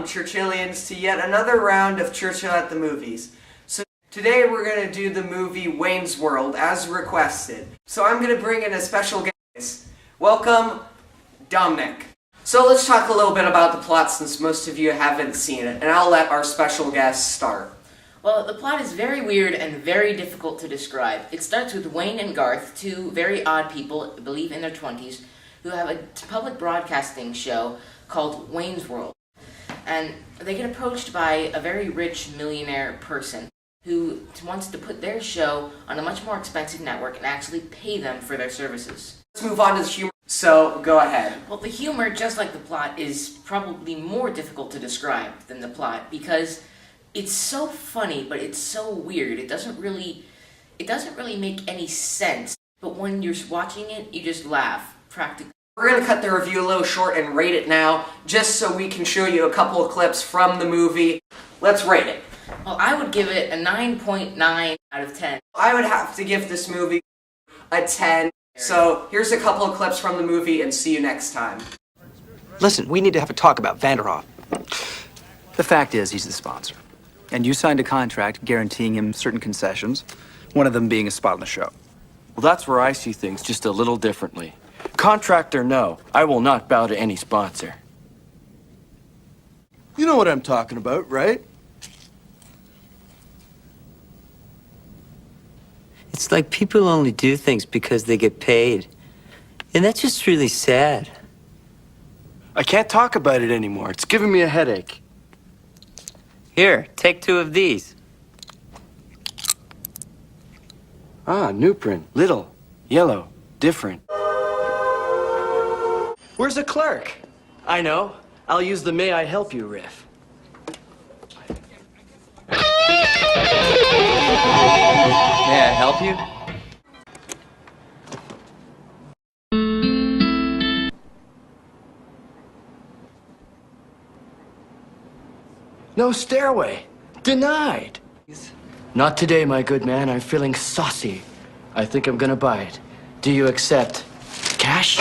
Welcome, Churchillians, to yet another round of Churchill at the Movies. So today we're going to do the movie Wayne's World, as requested. So I'm going to bring in a special guest. Welcome, Dominic. So let's talk a little bit about the plot since most of you haven't seen it, and I'll let our special guest start. Well, the plot is very weird and very difficult to describe. It starts with Wayne and Garth, two very odd people, I believe in their 20s, who have a public broadcasting show called Wayne's World. And they get approached by a very rich millionaire person who wants to put their show on a much more expensive network and actually pay them for their services. Let's move on to the humor, so go ahead. Well, the humor, just like the plot, is probably more difficult to describe than the plot because it's so funny, but it's so weird. It doesn't really make any sense. But when you're watching it, you just laugh, practically. We're going to cut the review a little short and rate it now, just so we can show you a couple of clips from the movie. Let's rate it. Well, I would give it a 9.9 out of 10. I would have to give this movie a 10. So here's a couple of clips from the movie, and see you next time. Listen, we need to have a talk about Vanderhoff. The fact is, he's the sponsor. And you signed a contract guaranteeing him certain concessions, one of them being a spot on the show. Well, that's where I see things just a little differently. Contract or no, I will not bow to any sponsor. You know what I'm talking about, right? It's like people only do things because they get paid. And that's just really sad. I can't talk about it anymore. It's giving me a headache. Here, take 2 of these. Ah, new print. Little, yellow, different. Where's the clerk? I know. I'll use the "May I help you" riff. May I help you? No stairway. Denied. Not today, my good man. I'm feeling saucy. I think I'm gonna buy it. Do you accept cash?